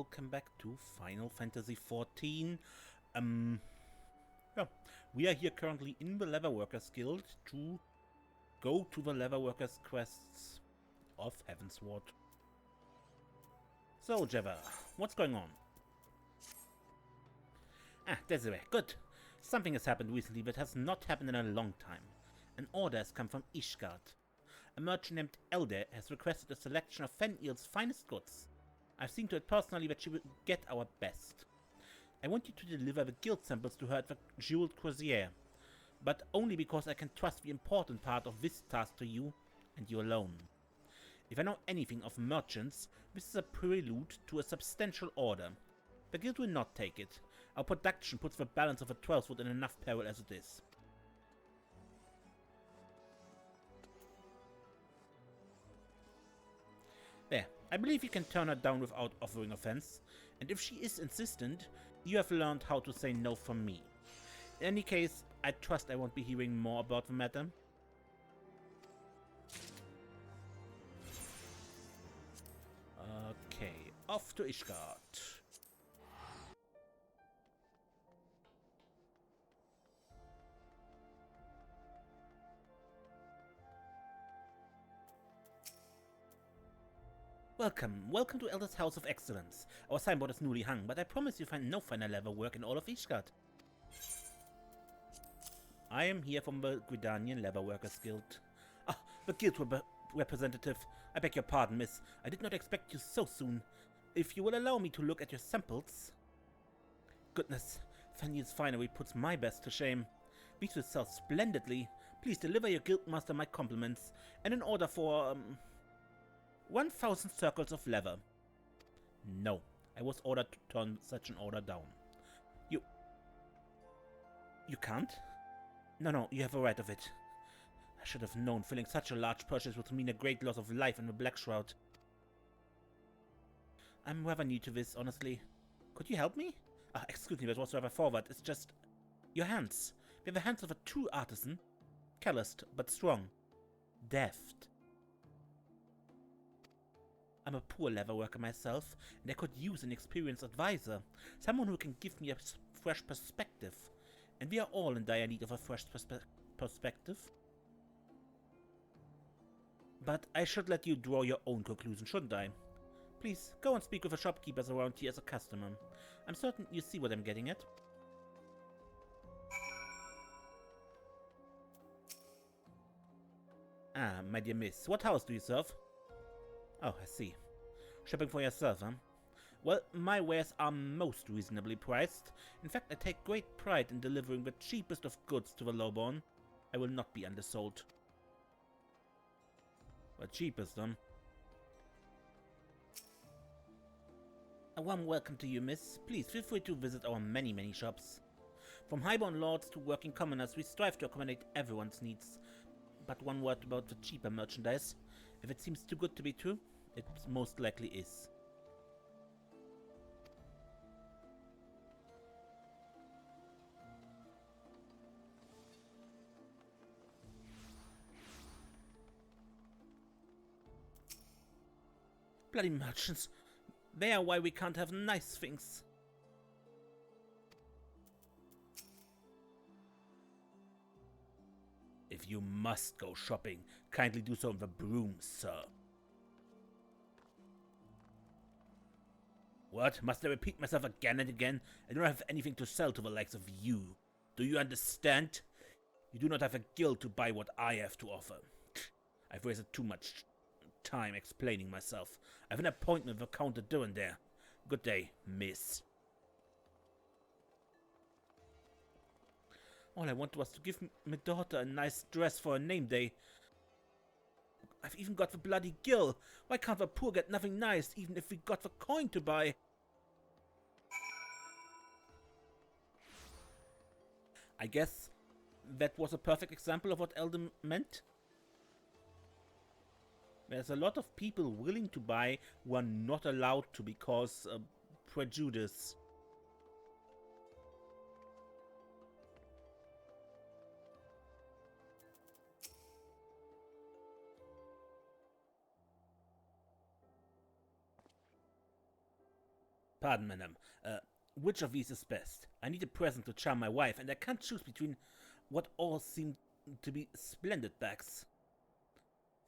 welcome back to Final Fantasy XIV. Yeah, we are here currently in the Leatherworkers Guild to go to the Leatherworkers quests of Heavensward. So, Jeva, what's going on? Ah, Desiree, good. Something has happened recently that has not happened in a long time. An order has come from Ishgard. A merchant named Elde has requested a selection of Fenrir's finest goods. I've seen to it personally that she will get our best. I want you to deliver the guild samples to her at the Jeweled Crozier, but only because I can trust the important part of this task to you, and you alone. If I know anything of merchants, this is a prelude to a substantial order. The guild will not take it. Our production puts the balance of the 12th in enough peril as it is. There, I believe you can turn her down without offering offense, and if she is insistent, you have learned how to say no from me. In any case, I trust I won't be hearing more about the matter. Okay, off to Ishgard. Welcome to Elder's House of Excellence. Our signboard is newly hung, but I promise you find no finer leather work in all of Ishgard. I am here from the Guidanian Leatherworkers Guild. Ah, the guild representative. I beg your pardon, miss. I did not expect you so soon. If you will allow me to look at your samples... Goodness, Fenrir's finery puts my best to shame. These will sell splendidly. Please deliver your guildmaster my compliments, and an order for, 1,000 circles of leather. No, I was ordered to turn such an order down. You can't? No, you have a right of it. I should have known filling such a large purchase would mean a great loss of life in the Black Shroud. I'm rather new to this, honestly. Could you help me? Excuse me, that was rather forward. It's just... your hands. They have the hands of a true artisan. Calloused, but strong. Deft. I'm a poor leather worker myself, and I could use an experienced advisor. Someone who can give me a fresh perspective. And we are all in dire need of a fresh perspective. But I should let you draw your own conclusion, shouldn't I? Please, go and speak with the shopkeepers around here as a customer. I'm certain you see what I'm getting at. Ah, my dear miss, what house do you serve? Oh, I see. Shopping for yourself, huh? Well, my wares are most reasonably priced. In fact, I take great pride in delivering the cheapest of goods to the lowborn. I will not be undersold. The cheapest, huh? A warm welcome to you, miss. Please feel free to visit our many shops. From highborn lords to working commoners, we strive to accommodate everyone's needs. But one word about the cheaper merchandise. If it seems too good to be true, it most likely is. Bloody merchants. They are why we can't have nice things. If you must go shopping, kindly do so in the broom, sir. What? Must I repeat myself again and again? I don't have anything to sell to the likes of you. Do you understand? You do not have a guild to buy what I have to offer. I've wasted too much time explaining myself. I have an appointment with Count Duran there. Good day, miss. All I wanted was to give my daughter a nice dress for her name day. I've even got the bloody gill. Why can't the poor get nothing nice, even if we got the coin to buy? I guess that was a perfect example of what Elden meant. There's a lot of people willing to buy who are not allowed to because prejudice. Pardon, madam. Which of these is best? I need a present to charm my wife, and I can't choose between what all seem to be splendid bags.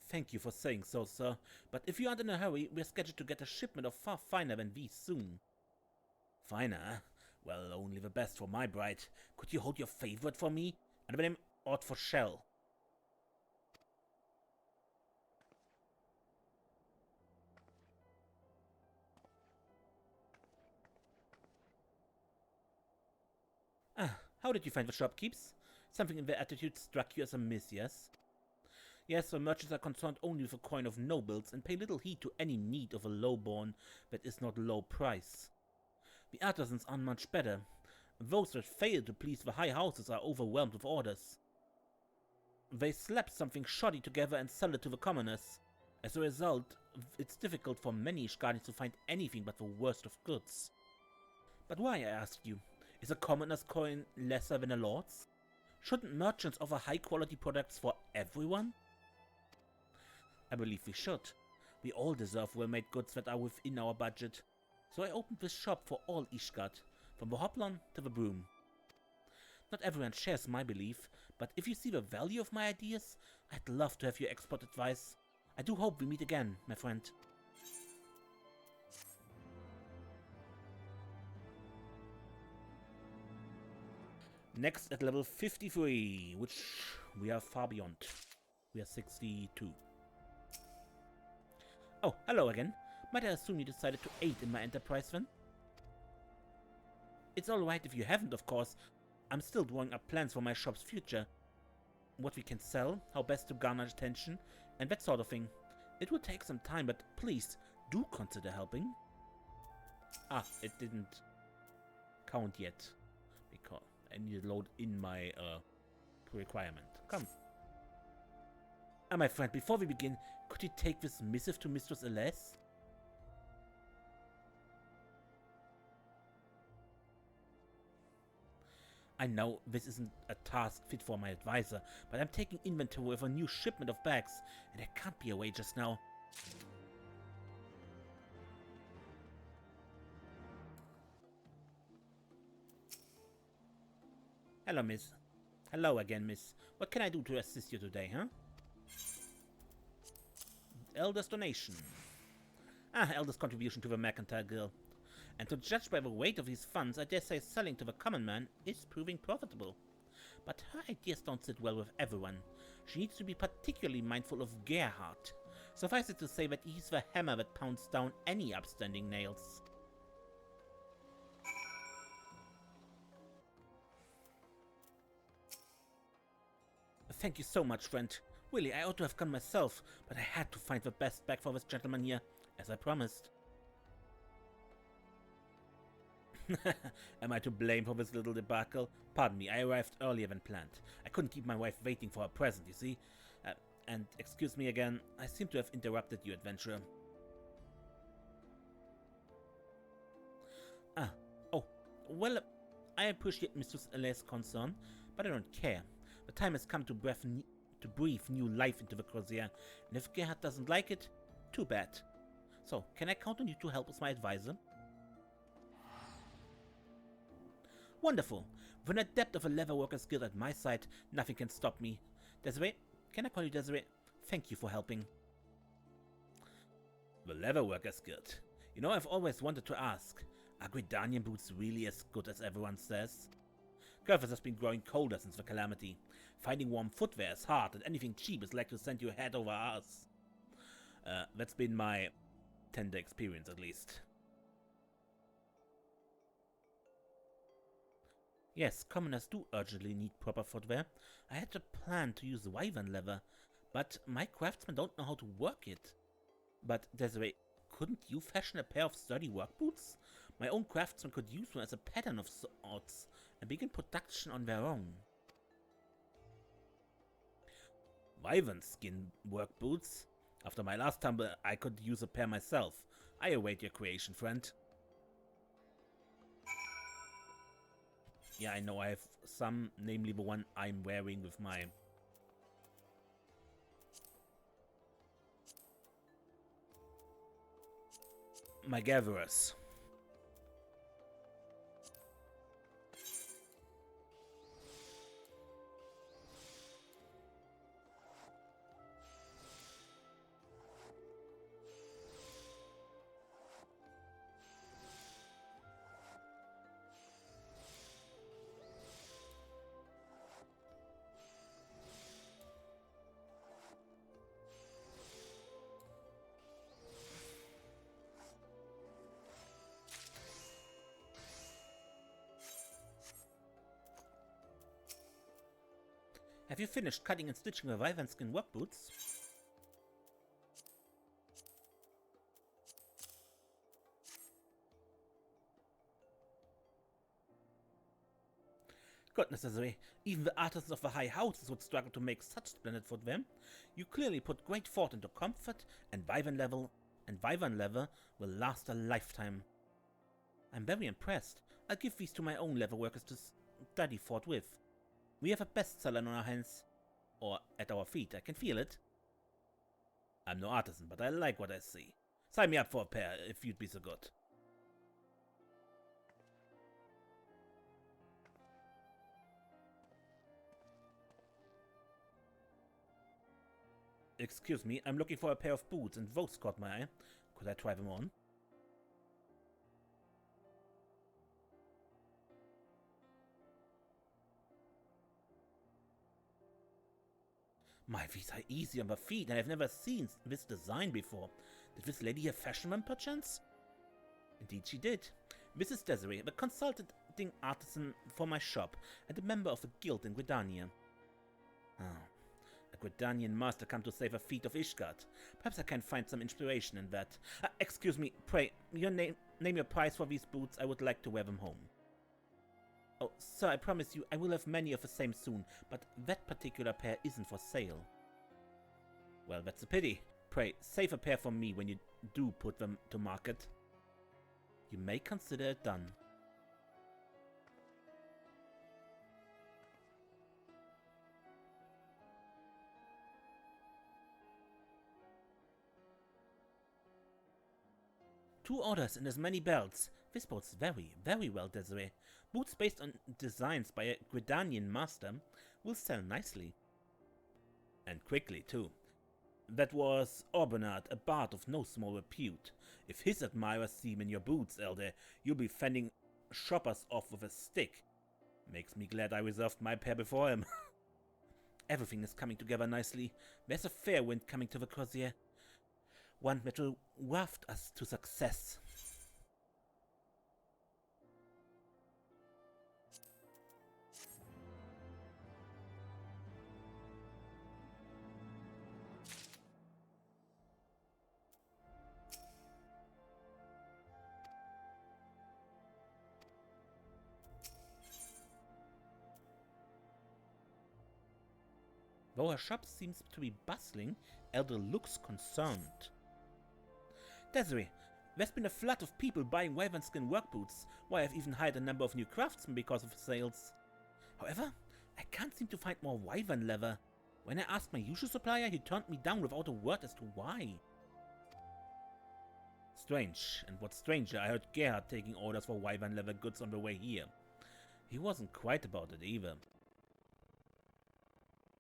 Thank you for saying so, sir, but if you aren't in a hurry, we're scheduled to get a shipment of far finer than these soon. Finer? Well, only the best for my bride. Could you hold your favorite for me? And the name ought for Shell. Ah, how did you find the shopkeepers? Something in their attitude struck you as a miss, yes? Yes, the merchants are concerned only with the coin of nobles and pay little heed to any need of a lowborn that is not low price. The artisans aren't much better. Those that fail to please the high houses are overwhelmed with orders. They slap something shoddy together and sell it to the commoners. As a result, it's difficult for many Ishgardis to find anything but the worst of goods. But why, I ask you? Is a commoner's coin lesser than a lord's? Shouldn't merchants offer high-quality products for everyone? I believe we should. We all deserve well-made goods that are within our budget. So I opened this shop for all Ishgard, from the hoplon to the broom. Not everyone shares my belief, but if you see the value of my ideas, I'd love to have your expert advice. I do hope we meet again, my friend. Next at level 53, which we are far beyond. We are 62. Oh, hello again. Might I assume you decided to aid in my enterprise then? It's alright if you haven't, of course. I'm still drawing up plans for my shop's future. What we can sell, how best to garner attention, and that sort of thing. It will take some time, but please, do consider helping. Ah, it didn't count yet. Because I need to load in my requirement. Come. My friend, before we begin, could you take this missive to Mistress Elise? I know this isn't a task fit for my advisor, but I'm taking inventory of a new shipment of bags, and I can't be away just now. Hello, miss. Hello again, miss. What can I do to assist you today, huh? Elder's donation. Ah, Elder's contribution to the Mercantile Guild. And to judge by the weight of these funds, I dare say selling to the common man is proving profitable. But her ideas don't sit well with everyone. She needs to be particularly mindful of Gerhard. Suffice it to say that he's the hammer that pounds down any upstanding nails. Thank you so much, friend. Really, I ought to have gone myself, but I had to find the best bag for this gentleman here, as I promised. Am I to blame for this little debacle? Pardon me, I arrived earlier than planned. I couldn't keep my wife waiting for her present, you see. And excuse me again, I seem to have interrupted you, adventurer. Well, I appreciate Mistress Elise's concern, but I don't care. The time has come to breathe new life into the Crozier, and if Gerhard doesn't like it, too bad. So, can I count on you to help as my advisor? Wonderful. With an adept of a Leatherworker's Guild at my side, nothing can stop me. Desiree? Can I call you Desiree? Thank you for helping. The Leatherworker's Guild. You know, I've always wanted to ask, are Gridanian boots really as good as everyone says? Curvis has been growing colder since the calamity. Finding warm footwear is hard, and anything cheap is like to send you head over arse. That's been my tender experience, at least. Yes, commoners do urgently need proper footwear. I had a plan to use wyvern leather, but my craftsmen don't know how to work it. But Desiree, couldn't you fashion a pair of sturdy work boots? My own craftsmen could use one as a pattern of sorts and begin production on their own. Wyvern skin work boots? After my last tumble, I could use a pair myself. I await your creation, friend. Yeah, I know I have some, namely the one I'm wearing with my gatherers. Have you finished cutting and stitching the wyvern skin work boots? Goodness, Desiree, even the artisans of the high houses would struggle to make such splendid footwear. You clearly put great thought into comfort, and wyvern leather will last a lifetime. I'm very impressed. I'll give these to my own leather workers to study forthwith. We have a bestseller on our hands. Or at our feet, I can feel it. I'm no artisan, but I like what I see. Sign me up for a pair, if you'd be so good. Excuse me, I'm looking for a pair of boots, and those caught my eye. Could I try them on? My, these are easy on the feet, and I've never seen this design before. Did this lady have fashion one, perchance? Indeed she did. Mrs. Desiree, the consulting artisan for my shop, and a member of the guild in Gridania. Ah, a Gridanian master come to save the feet of Ishgard. Perhaps I can find some inspiration in that. Excuse me, pray, name your price for these boots. I would like to wear them home. Oh, sir, I promise you, I will have many of the same soon, but that particular pair isn't for sale. Well, that's a pity. Pray, save a pair for me when you do put them to market. You may consider it done. Two orders and as many belts. This bodes very, very well, Desiree. Boots based on designs by a Gridanian master will sell nicely. And quickly, too. That was Orbernard, a bard of no small repute. If his admirers see him in your boots, Elder, you'll be fending shoppers off with a stick. Makes me glad I reserved my pair before him. Everything is coming together nicely. There's a fair wind coming to the Crozier. One that will waft us to success. Though her shop seems to be bustling, Elder looks concerned. Desiree, there's been a flood of people buying wyvern skin work boots. Why, I've even hired a number of new craftsmen because of sales. However, I can't seem to find more wyvern leather. When I asked my usual supplier, he turned me down without a word as to why. Strange, and what's stranger, I heard Gerhard taking orders for wyvern leather goods on the way here. He wasn't quite about it either.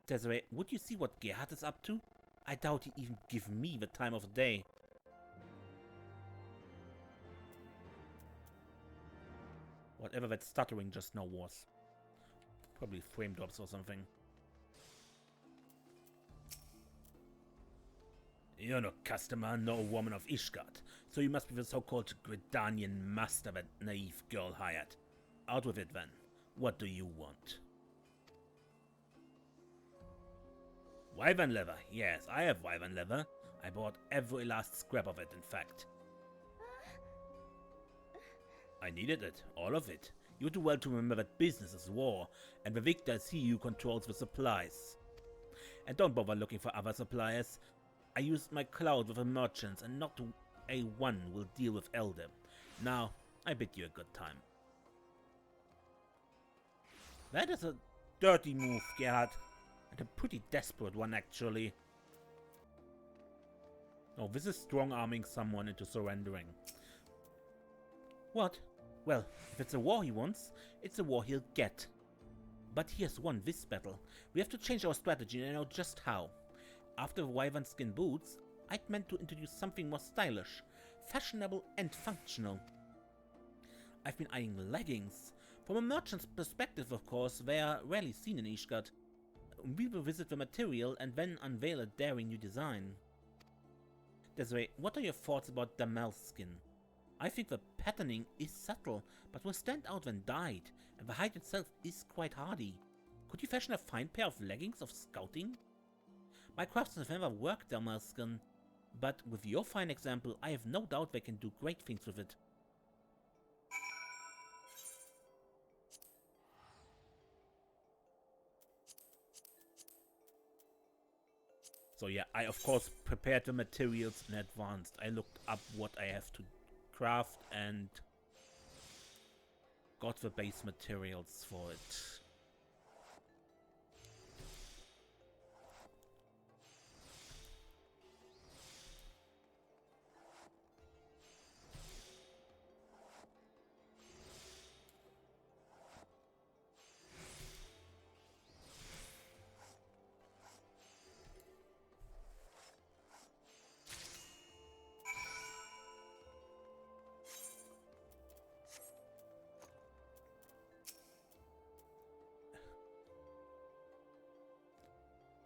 Desiree, would you see what Gerhard is up to? I doubt he'd even give me the time of day. Whatever that stuttering just now was. Probably frame drops or something. You're no customer, no woman of Ishgard, so you must be the so-called Gridanian master that naive girl hired. Out with it then. What do you want? Wyvern leather. Yes, I have wyvern leather. I bought every last scrap of it, in fact. I needed it, all of it. You do well to remember that business is war, and the victor is he who controls the supplies. And don't bother looking for other suppliers. I used my cloud with the merchants, and not a one will deal with Elder. Now, I bid you a good time. That is a dirty move, Gerhard. And a pretty desperate one, actually. Oh, this is strong-arming someone into surrendering. What? Well, if it's a war he wants, it's a war he'll get. But he has won this battle. We have to change our strategy, and I know just how. After the wyvern skin boots, I'd meant to introduce something more stylish, fashionable and functional. I've been eyeing leggings. From a merchant's perspective, of course, they are rarely seen in Ishgard. We will visit the material and then unveil a daring new design. Desiree, what are your thoughts about Damel skin? I think the patterning is subtle, but will stand out when dyed, and the hide itself is quite hardy. Could you fashion a fine pair of leggings of scouting? My craftsmen have never worked Damascus, but with your fine example, I have no doubt they can do great things with it. So yeah, I of course prepared the materials in advance. I looked up what I have to craft and got the base materials for it.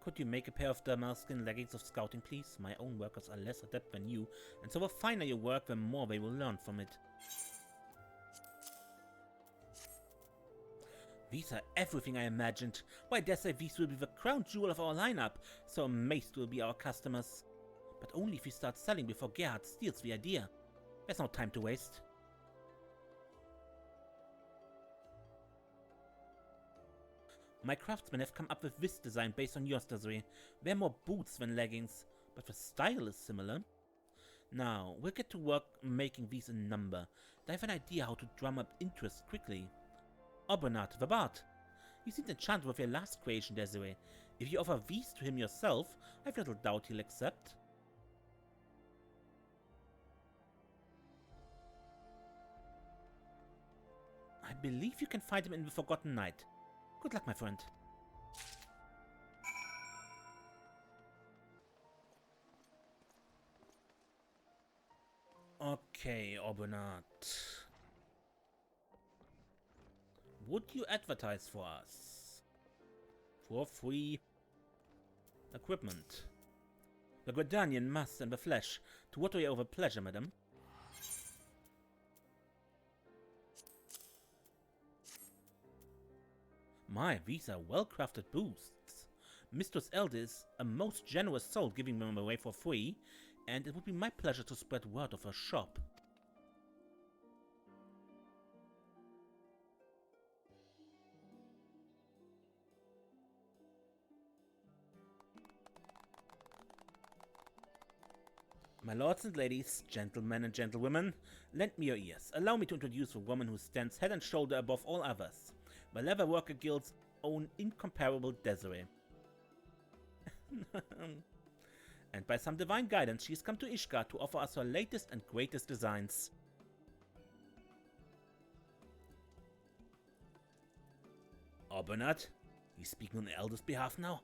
Could you make a pair of Damascus leggings of scouting, please? My own workers are less adept than you, and so the finer your work, the more they will learn from it. These are everything I imagined. Why, I dare say these will be the crown jewel of our lineup, so amazed will be our customers. But only if we start selling before Gerhard steals the idea. There's no time to waste. My craftsmen have come up with this design based on yours, Desiree. They're more boots than leggings, but the style is similar. Now, we'll get to work making these in number. I have an idea how to drum up interest quickly. Obernath, the bard. You seemed enchanted with your last creation, Desiree. If you offer these to him yourself, I've little doubt he'll accept. I believe you can find him in the Forgotten Night. Good luck, my friend. Okay, Obernath. Would you advertise for us? For free equipment. The Gredanian must in the flesh. To what are you over pleasure, madam? My, these are well-crafted boosts. Mistress Elde is a most generous soul giving them away for free, and it would be my pleasure to spread word of her shop. My lords and ladies, gentlemen and gentlewomen, lend me your ears. Allow me to introduce the woman who stands head and shoulder above all others. The Leatherworker Guild's own incomparable Desiree. And by some divine guidance, she's come to Ishgard to offer us her latest and greatest designs. Obernath? He's speaking on the Elder's behalf now?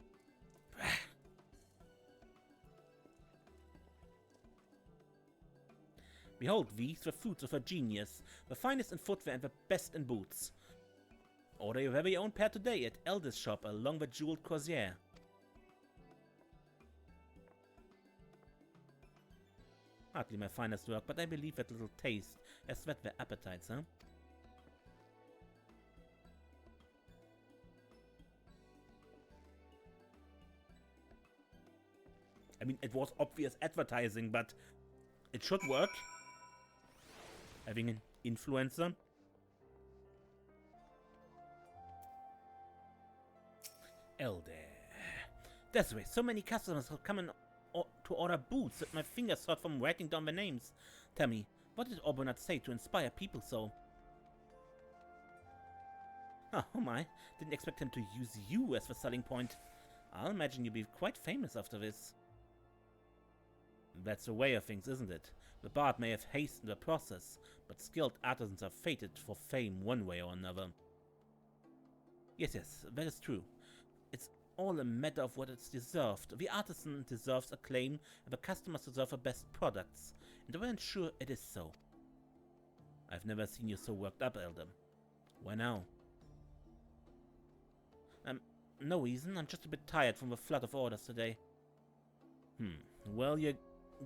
Behold, these the fruits of her genius, the finest in footwear and the best in boots. Order your very own pair today at Elder's shop along the Jeweled Crozier. Hardly my finest work, but I believe that little taste has whet their appetites, huh? I mean, it was obvious advertising, but it should work. Having an influencer. Elde. Desiree, so many customers have come in to order boots that my fingers hurt from writing down their names. Tell me, what did Obernath say to inspire people so? Oh my, didn't expect him to use you as the selling point. I'll imagine you'll be quite famous after this. That's the way of things, isn't it? The bard may have hastened the process, but skilled artisans are fated for fame one way or another. Yes, that is true. It's all a matter of what it's deserved. The artisan deserves acclaim, and the customers deserve the best products, and I am sure it is so. I've never seen you so worked up, Elder. Why now? No reason. I'm just a bit tired from the flood of orders today. Well, you're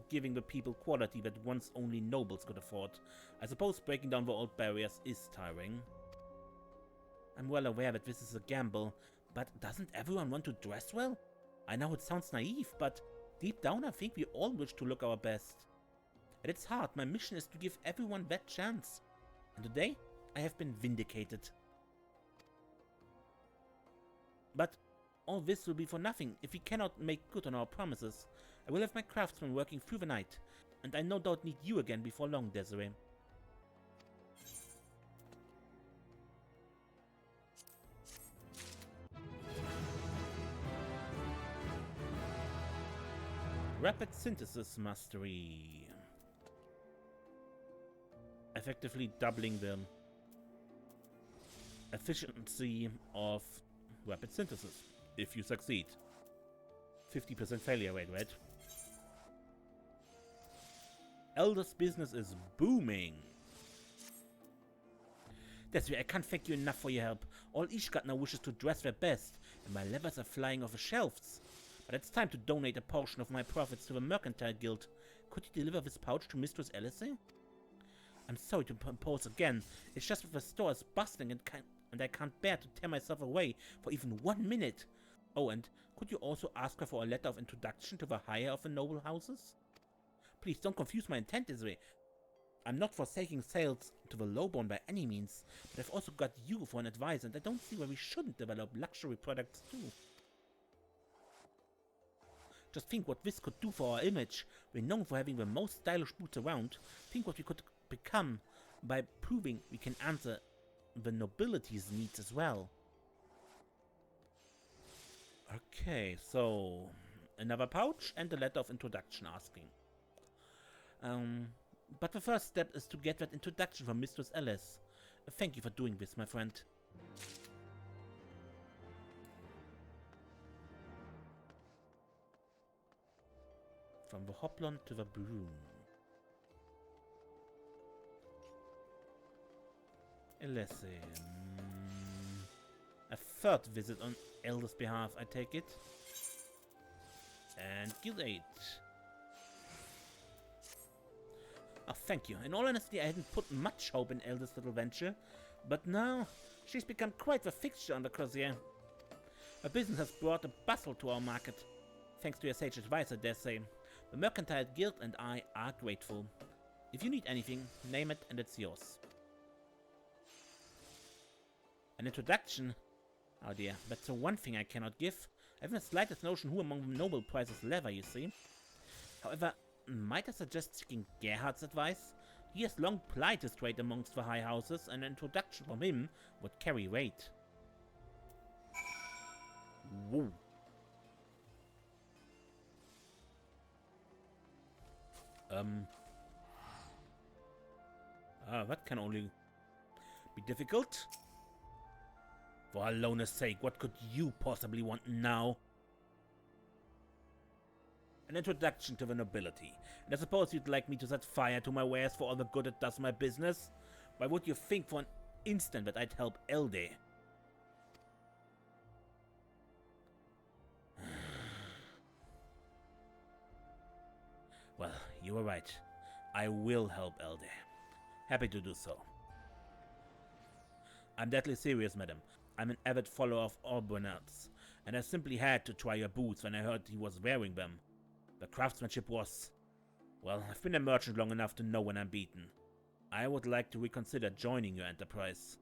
giving the people quality that once only nobles could afford. I suppose breaking down the old barriers is tiring. I'm well aware that this is a gamble, But doesn't everyone want to dress well? I know it sounds naive, but deep down I think we all wish to look our best. At its heart, my mission is to give everyone that chance. And today, I have been vindicated. But all this will be for nothing if we cannot make good on our promises. I will have my craftsmen working through the night, and I no doubt need you again before long, Desiree. Rapid Synthesis Mastery. Effectively doubling the efficiency of rapid synthesis, if you succeed. 50% failure rate, right? Elder's business is booming. Desiree, I can't thank you enough for your help. All Ishgard now wishes to dress their best, and my levers are flying off the shelves. But it's time to donate a portion of my profits to the Mercantile Guild. Could you deliver this pouch to Mistress Alice? I'm sorry to impose again. It's just that the store is bustling and I can't bear to tear myself away for even 1 minute. Oh, and could you also ask her for a letter of introduction to the higher of the noble houses? Please don't confuse my intent this way. I'm not forsaking sales to the lowborn by any means, but I've also got you for an advisor, and I don't see why we shouldn't develop luxury products too. Just think what this could do for our image. We're known for having the most stylish boots around. Think what we could become by proving we can answer the nobility's needs as well. Okay, so another pouch and a letter of introduction asking. But the first step is to get that introduction from Mistress Alice. Thank you for doing this, my friend. From the hoplon to the broom. Let's see. A third visit on Elder's behalf, I take it. And Guild 8. Oh, thank you. In all honesty, I hadn't put much hope in Elder's little venture, but now she's become quite the fixture on the Crozier. Her business has brought a bustle to our market. Thanks to your sage advice, I dare say. The Mercantile Guild and I are grateful. If you need anything, name it and it's yours. An introduction? Oh dear, that's the one thing I cannot give. I haven't the slightest notion who among the noble prizes leather, you see. However, might I suggest seeking Gerhard's advice? He has long plied his trade amongst the high houses, and an introduction from him would carry weight. Whoa. That can only be difficult. For Alona's sake, what could you possibly want now? An introduction to the nobility. And I suppose you'd like me to set fire to my wares for all the good it does my business? Why would you think for an instant that I'd help Elde? Well, you were right. I will help Elde. Happy to do so. I'm deadly serious, madam. I'm an avid follower of Orbernard's, and I simply had to try your boots when I heard he was wearing them. The craftsmanship was... Well, I've been a merchant long enough to know when I'm beaten. I would like to reconsider joining your enterprise.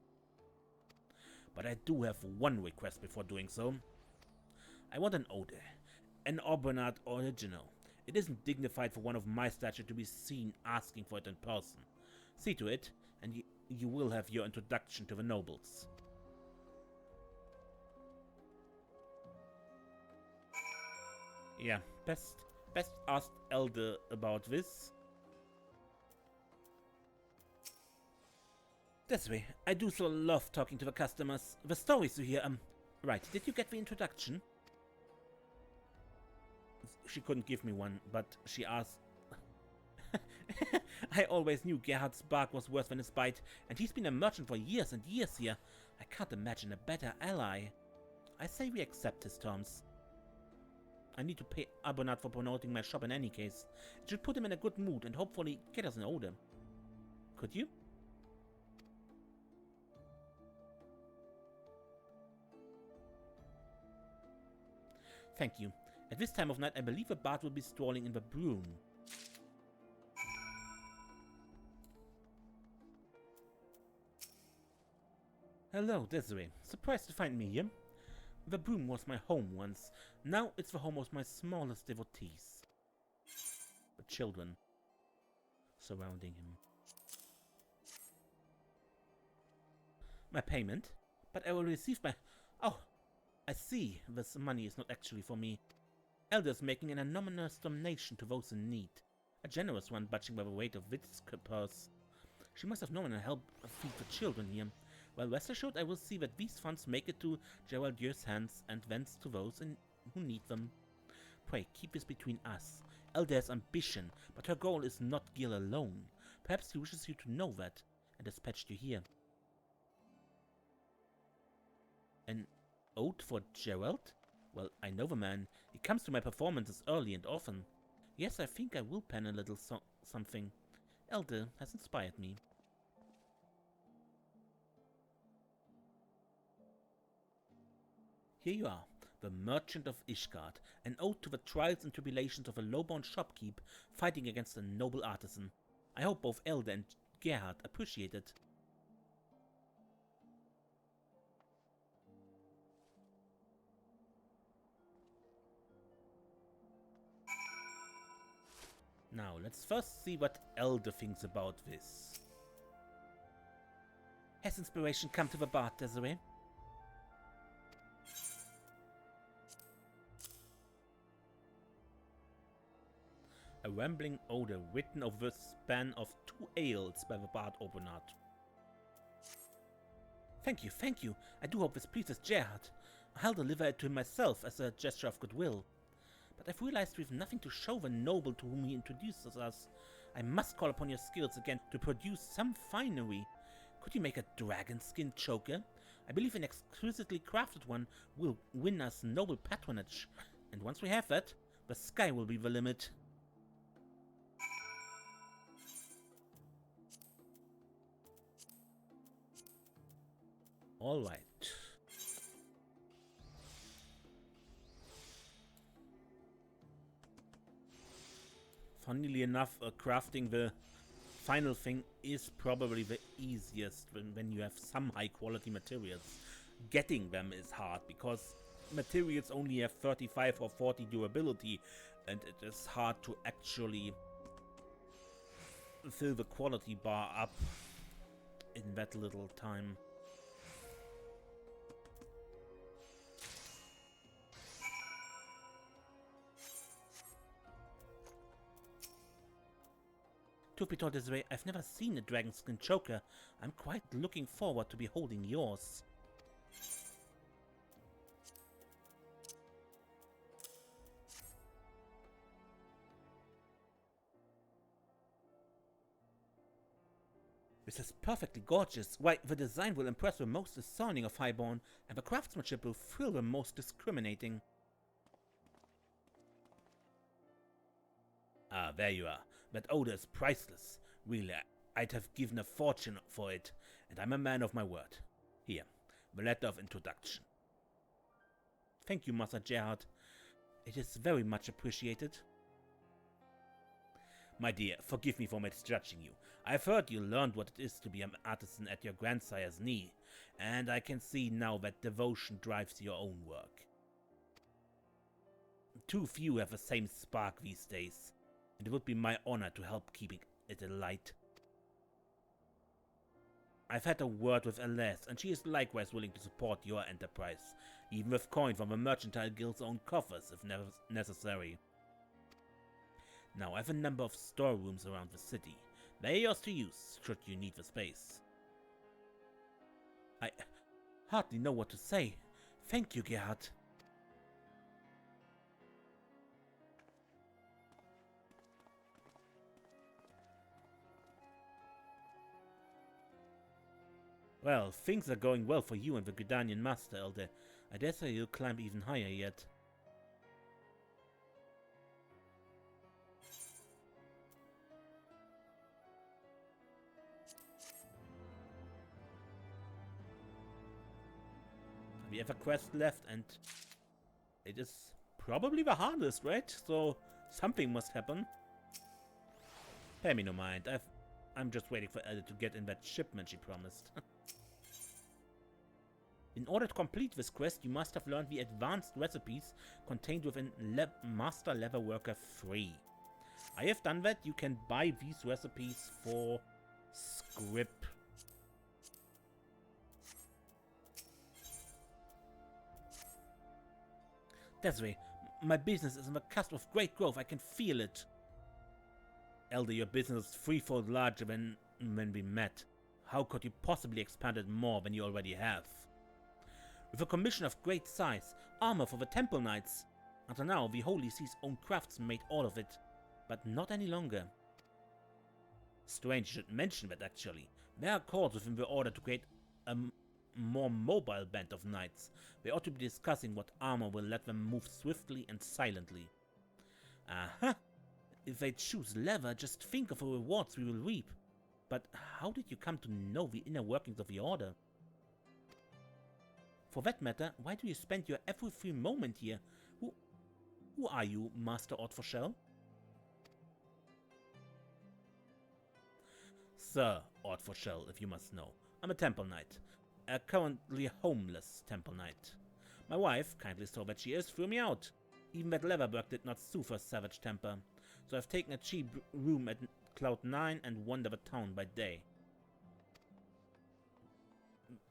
But I do have one request before doing so. I want an ode. An Orbernard original. It isn't dignified for one of my stature to be seen asking for it in person. See to it, and you will have your introduction to the nobles. Yeah, best ask Elder about this. This way, I do so love talking to the customers. The stories you hear, right, did you get the introduction? She couldn't give me one, but she asked. I always knew Gerhard's bark was worse than his bite, and he's been a merchant for years and years here. I can't imagine a better ally. I say we accept his terms. I need to pay Abonat for promoting my shop in any case. It should put him in a good mood and hopefully get us an order. Could you? Thank you. At this time of night, I believe a bard will be strolling in the broom. Hello, Desiree. Surprised to find me here? The broom was my home once. Now it's the home of my smallest devotees. The children surrounding him. My payment? But I will receive my... Oh, I see. This money is not actually for me. Elder's making an anonymous donation to those in need. A generous one, budging by the weight of this purse. She must have known and helped feed the children here. Well, rest assured I will see that these funds make it to Geraldier's hands and thence to those who need them. Pray, keep this between us. Elder has ambition, but her goal is not Gil alone. Perhaps he wishes you to know that, and dispatched you here. An ode for Gerald? Well, I know the man. He comes to my performances early and often. Yes, I think I will pen a little something. Elder has inspired me. Here you are, the Merchant of Ishgard, an ode to the trials and tribulations of a low-born shopkeep fighting against a noble artisan. I hope both Elder and Gerhard appreciate it. Now, let's first see what Elder thinks about this. Has inspiration come to the bard, Desiree? A rambling ode written over the span of 2 ales by the bard Obenard. Thank you, thank you. I do hope this pleases Gerhard. I'll deliver it to him myself as a gesture of goodwill. But I've realized we've nothing to show the noble to whom he introduces us. I must call upon your skills again to produce some finery. Could you make a dragon skin choker? I believe an exquisitely crafted one will win us noble patronage. And once we have that, the sky will be the limit. All right. Funnily enough, crafting the final thing is probably the easiest when you have some high quality materials. Getting them is hard because materials only have 35 or 40 durability, and it is hard to actually fill the quality bar up in that little time. To be told this way, I've never seen a dragon skin choker. I'm quite looking forward to beholding yours. This is perfectly gorgeous. Why, the design will impress the most discerning of highborn, and the craftsmanship will thrill the most discriminating. Ah, there you are. That odor is priceless. Really, I'd have given a fortune for it, and I'm a man of my word. Here, the letter of introduction. Thank you, Master Gerhard. It is very much appreciated. My dear, forgive me for misjudging you. I've heard you learned what it is to be an artisan at your grandsire's knee, and I can see now that devotion drives your own work. Too few have the same spark these days, and it would be my honor to help keeping it alight. I've had a word with Alas, and she is likewise willing to support your enterprise, even with coin from the Mercantile Guild's own coffers if necessary. Now, I have a number of storerooms around the city. They're yours to use, should you need the space. I hardly know what to say. Thank you, Gerhard. Well, things are going well for you and the Gudanian Master, Elder. I dare say you'll climb even higher yet. We have a quest left, and it is probably the hardest, right? So something must happen. Pay me no mind. I'm just waiting for Elder to get in that shipment she promised. In order to complete this quest, you must have learned the advanced recipes contained within Master Leatherworker 3. I have done that. You can buy these recipes for scrip. Desiree, my business is on the cusp of great growth. I can feel it. Elder, your business is threefold larger than when we met. How could you possibly expand it more than you already have? With a commission of great size, armor for the Temple Knights. Until now, the Holy See's own craftsmen made all of it, but not any longer. Strange you should mention that, actually. There are calls within the Order to create a more mobile band of knights. They ought to be discussing what armor will let them move swiftly and silently. Aha! If they choose leather, just think of the rewards we will reap. But how did you come to know the inner workings of the Order? For that matter, why do you spend your every free moment here? Who are you, Master Ortfoshel? Sir Ortfoshel, if you must know. I'm a Temple Knight. A currently homeless Temple Knight. My wife, kindly so that she is, threw me out. Even that Leatherwork did not soothe her savage temper. So I've taken a cheap room at Cloud 9 and wander the town by day.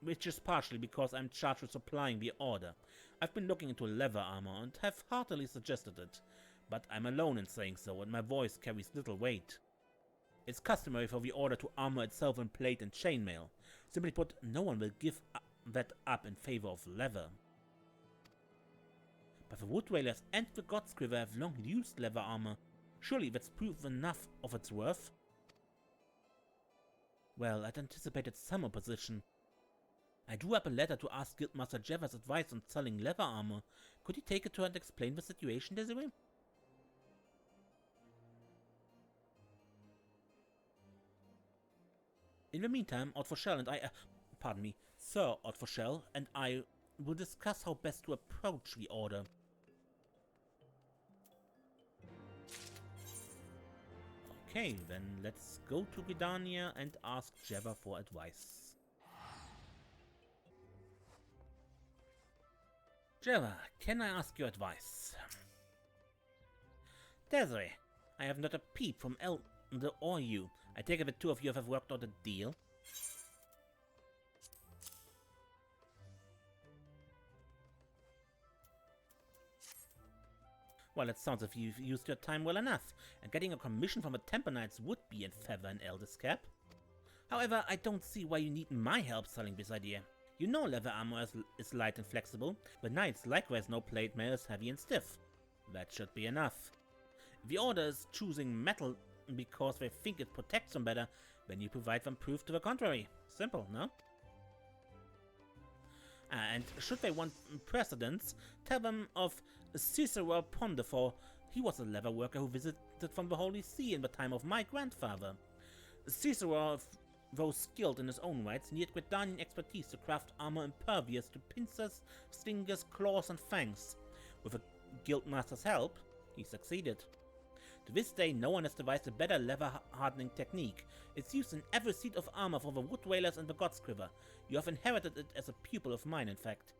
Which is partially because I'm charged with supplying the Order. I've been looking into leather armor and have heartily suggested it. But I'm alone in saying so, and my voice carries little weight. It's customary for the Order to armor itself in plate and chainmail. Simply put, no one will give that up in favor of leather. But the Wood Dwellers and the Godscriver have long used leather armor. Surely that's proof enough of its worth? Well, I'd anticipated some opposition. I drew up a letter to ask Guildmaster Jeffer's advice on selling leather armor. Could you take it to her and explain the situation, Desiree? In the meantime, Ortfoshel and I, pardon me, Sir Ortfoshel and I will discuss how best to approach the Order. Okay, then let's go to Vidania and ask Jeva for advice. Jeva, can I ask your advice? Desiree, I have not a peep from Elder or you. I take it the two of you have worked out a deal. Well, it sounds as if you've used your time well enough, and getting a commission from the Temple Knights would be a feather in Elder's cap. However, I don't see why you need my help selling this idea. You know leather armor is light and flexible, but Knights likewise know plate mail is heavy and stiff. That should be enough. If the Order is choosing metal because they think it protects them better, then you provide them proof to the contrary. Simple, no? And should they want precedence, tell them of Cicero Ponderfor. He was a leather worker who visited from the Holy See in the time of my grandfather. Cicero, though skilled in his own rights, needed Gridanian expertise to craft armor impervious to pincers, stingers, claws, and fangs. With a guildmaster's help, he succeeded. To this day, no one has devised a better leather hardening technique. It's used in every seat of armor for the Wood Dwellers and the Godscriver. You have inherited it as a pupil of mine, in fact.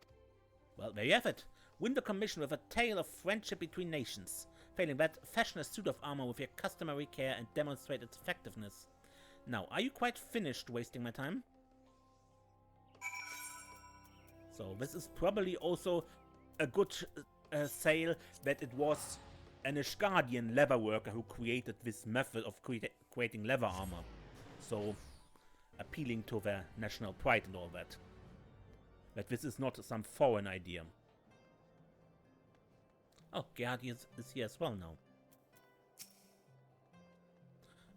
Well, there you have it. Win the commission with a tale of friendship between nations. Failing that, fashion a suit of armor with your customary care and demonstrate its effectiveness. Now, are you quite finished wasting my time? So, this is probably also a good sale that it was an Ishgardian leather worker who created this method of creating leather armor. So, appealing to their national pride and all that. That this is not some foreign idea. Oh, Gerhard is here as well now.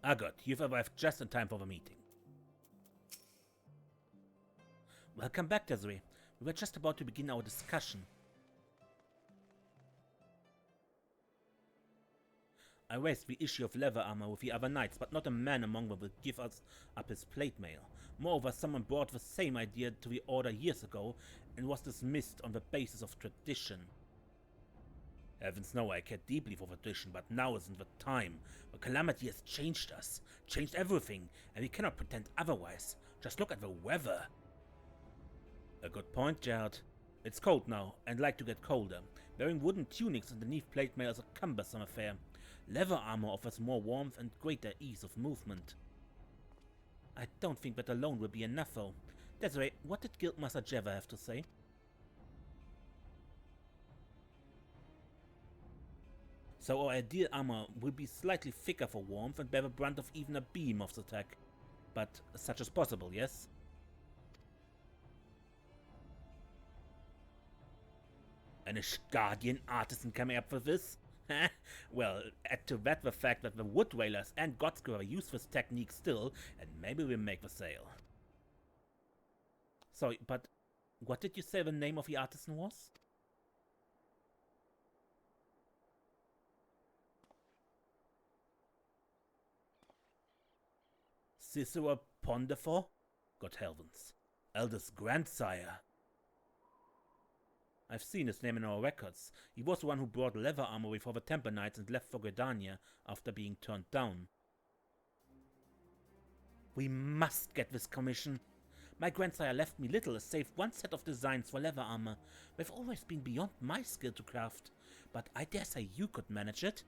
Ah, good. You've arrived just in time for the meeting. Welcome back, Desiree. We were just about to begin our discussion. I raised the issue of leather armor with the other knights, but not a man among them will give us up his plate mail. Moreover, someone brought the same idea to the Order years ago and was dismissed on the basis of tradition. Heavens know I care deeply for tradition, but now isn't the time. The calamity has changed us, changed everything, and we cannot pretend otherwise. Just look at the weather. A good point, Gerald. It's cold now, and like to get colder. Wearing wooden tunics underneath plate mail is a cumbersome affair. Leather armor offers more warmth and greater ease of movement. I don't think that alone will be enough, though. Desiree, what did Guildmaster Jeva have to say? So our ideal armor will be slightly thicker for warmth and bear the brunt of even a beam of the attack. But such as possible, yes? An Ishgardian artisan coming up for this? Well, add to that the fact that the Wood Whalers and Godscrower use this technique still, and maybe we'll make the sale. Sorry, but what did you say the name of the artisan was? Cicero Ponderfor? God heavens. Eldest grandsire. I've seen his name in our records. He was the one who brought leather armor before the Temple Knights and left for Gridania after being turned down. We must get this commission. My grandsire left me little save one set of designs for leather armor. They've always been beyond my skill to craft, but I dare say you could manage it.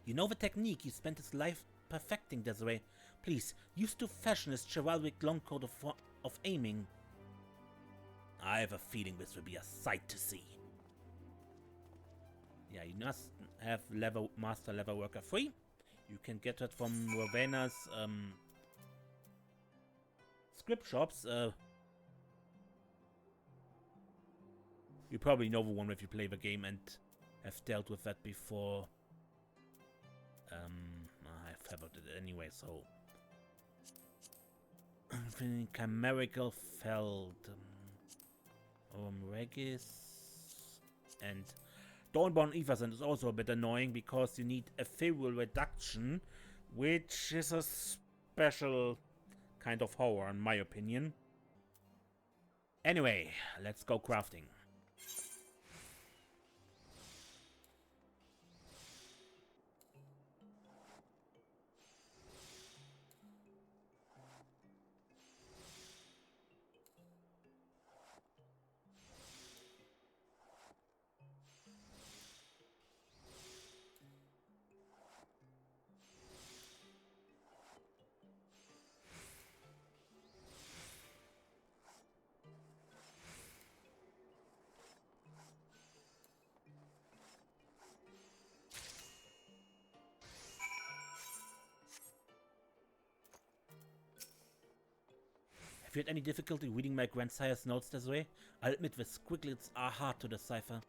You know the technique he spent his life perfecting, Desiree. Please, use to fashion his chivalric long coat of aiming. I have a feeling this will be a sight to see. Yeah, you must have Master Leatherworker free. You can get that from Ravena's script shops. You probably know the one if you play the game and have dealt with that before. I've favored it anyway, so. Chimerical Feld. Regis. And Dawnborn Everson is also a bit annoying because you need ethereal reduction, which is a special kind of horror in my opinion. Anyway, let's go crafting. Have you had any difficulty reading my grandsire's notes this way? I'll admit the squigglets are hard to decipher.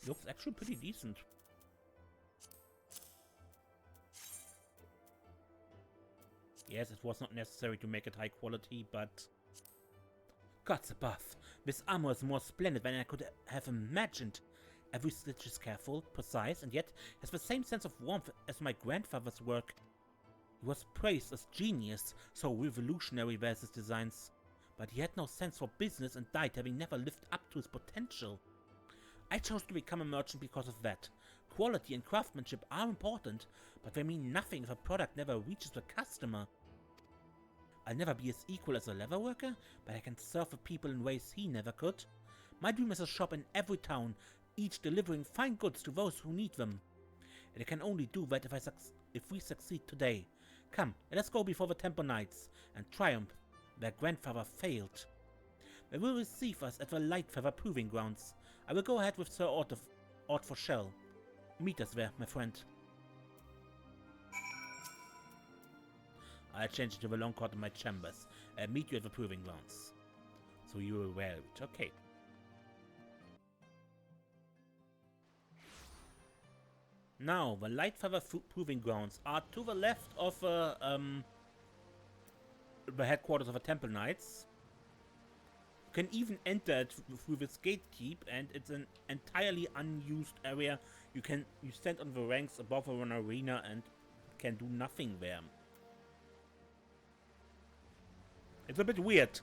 Looks actually pretty decent. Yes, it was not necessary to make it high quality, but... Gods above, this armor is more splendid than I could have imagined. Every stitch is careful, precise, and yet has the same sense of warmth as my grandfather's work. He was praised as genius, so revolutionary were his designs. But he had no sense for business and died having never lived up to his potential. I chose to become a merchant because of that. Quality and craftsmanship are important, but they mean nothing if a product never reaches the customer. I'll never be as equal as a leatherworker, but I can serve the people in ways he never could. My dream is a shop in every town, each delivering fine goods to those who need them. And I can only do that if we succeed today. Come, let us go before the Temple Knights and triumph where grandfather failed. They will receive us at the Lightfeather Proving Grounds. I will go ahead with Sir Ortforshell. Meet us there, my friend. I'll change it to the long court in my chambers and meet you at the Proving Grounds. So you are aware of it. Okay. Now, the Lightfeather Proving Grounds are to the left of the headquarters of the Temple Knights. can even enter it through this gatekeep, and it's an entirely unused area. You stand on the ranks above an arena and can do nothing there. It's a bit weird.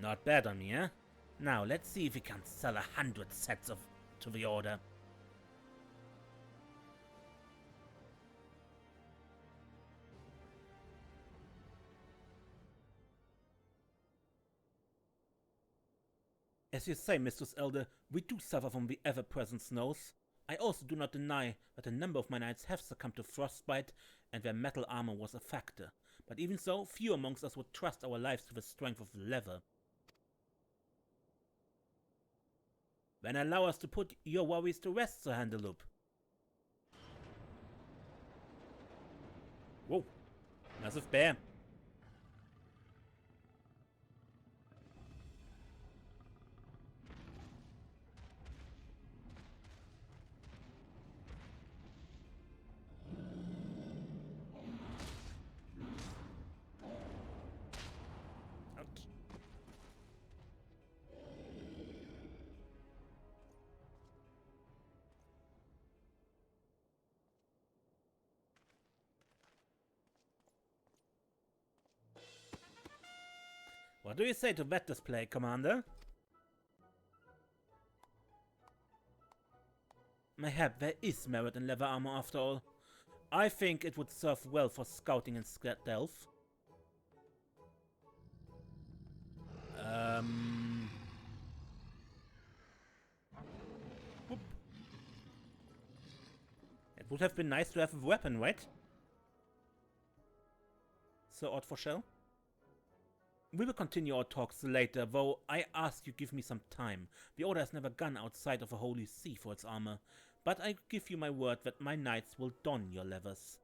Not bad on me, eh? Now, let's see if we can sell 100 sets to the order. As you say, Mistress Elder, we do suffer from the ever-present snows. I also do not deny that a number of my knights have succumbed to frostbite and their metal armor was a factor. But even so, few amongst us would trust our lives to the strength of leather. Then allow us to put your worries to rest, Sir Handaloop. Whoa, massive bear. What do you say to that display, Commander? Mayhap there is merit in leather armor after all. I think it would serve well for scouting and stealth. Whoop. It would have been nice to have a weapon, right? Sir Otforshell? We will continue our talks later, though I ask you give me some time. The Order has never gone outside of the Holy See for its armor, but I give you my word that my knights will don your leathers.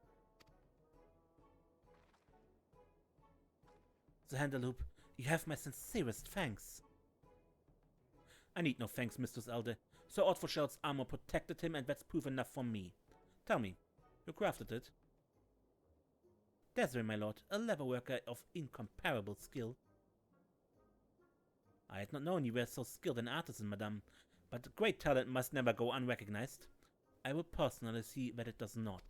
Sir Handaloop, you have my sincerest thanks. I need no thanks, Mistress Elder. Sir Otforshell's armor protected him, and that's proof enough for me. Tell me, you crafted it? Desiree, my lord, a leatherworker of incomparable skill. I had not known you were so skilled an artisan, madame, but great talent must never go unrecognized. I will personally see that it does not.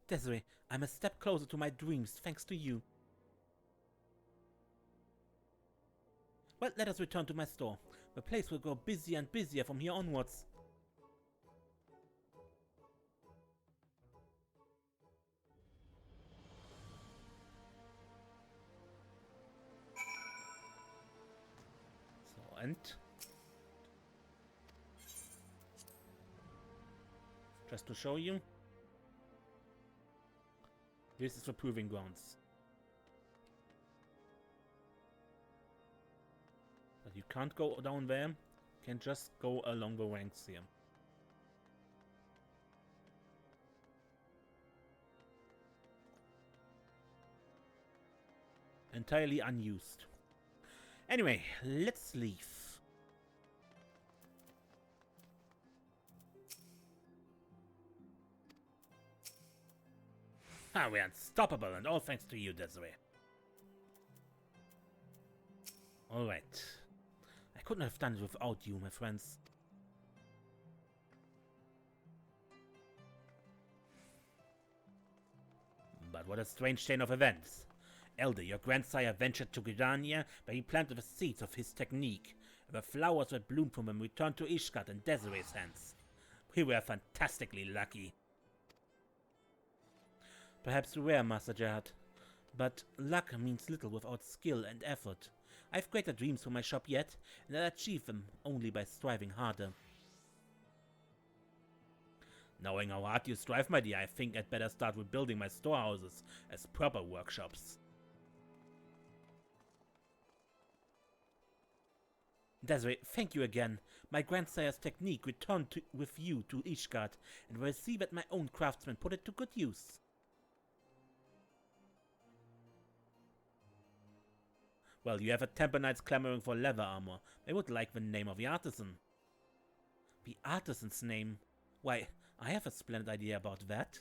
Desiree, I'm a step closer to my dreams thanks to you. Well, let us return to my store. The place will grow busier and busier from here onwards. So, and just to show you, this is the proving grounds. But you can't go down there, you can just go along the ranks here. Entirely unused. Anyway, let's leave. Ah, we're unstoppable, and all thanks to you, Desiree. Alright. I couldn't have done it without you, my friends. But what a strange chain of events. Elder, your grandsire ventured to Gridania, where he planted the seeds of his technique. The flowers that bloomed from him returned to Ishgard in Desiree's hands. We were fantastically lucky. Perhaps we were, Master Gerard. But luck means little without skill and effort. I've greater dreams for my shop yet, and I'll achieve them only by striving harder. Knowing how hard you strive, my dear, I think I'd better start rebuilding my storehouses as proper workshops. Desiree, thank you again. My grandsire's technique returned with you to Ishgard, and will see that my own craftsmen put it to good use. Well, you have a temper knights clamoring for leather armor. They would like the name of the artisan. The artisan's name. Why, I have a splendid idea about that.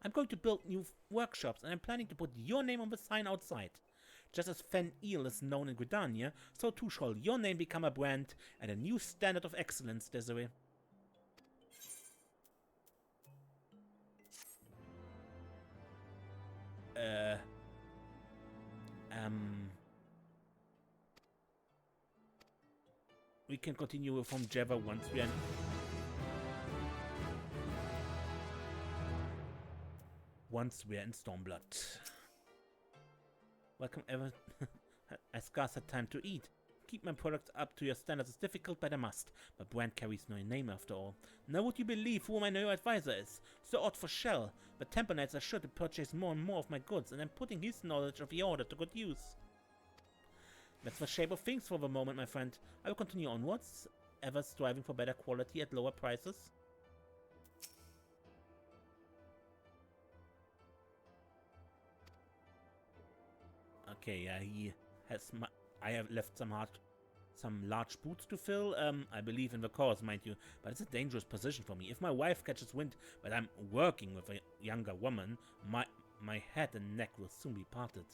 I'm going to build new workshops, and I'm planning to put your name on the sign outside. Just as Fen Eel is known in Gridania, so too shall your name become a brand and a new standard of excellence, Desiree. We can continue from Java once we are... in Stormblood. Welcome ever... I scarce had time to eat. Keep my products up to your standards is difficult, but I must. My brand carries no name after all. Now would you believe who my new advisor is? Sir Otto Shell. The Temple Knights are sure to purchase more and more of my goods, and I'm putting his knowledge of the order to good use. That's the shape of things for the moment, my friend. I will continue onwards, ever striving for better quality at lower prices. Okay, yeah, he has... I have left some large boots to fill. I believe in the cause, mind you, but it's a dangerous position for me. If my wife catches wind that I'm working with a younger woman, my head and neck will soon be parted.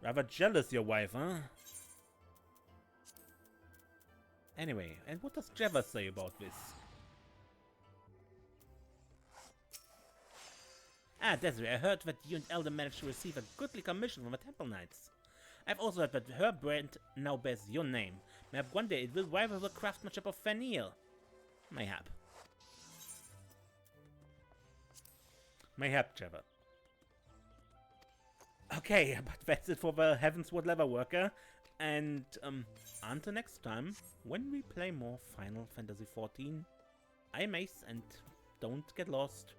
Rather jealous, your wife, huh? Anyway, and what does Java say about this? Ah, Desiree, I heard that you and Elder managed to receive a goodly commission from the Temple Knights. I've also heard that her brand now bears your name. Mayhap one day it will rival the craftsmanship of Fen Eel. Mayhap. Mayhap, Java. Okay, but that's it for the Heavensward Leatherworker. And, until next time, when we play more Final Fantasy XIV, I'm Ace, and don't get lost.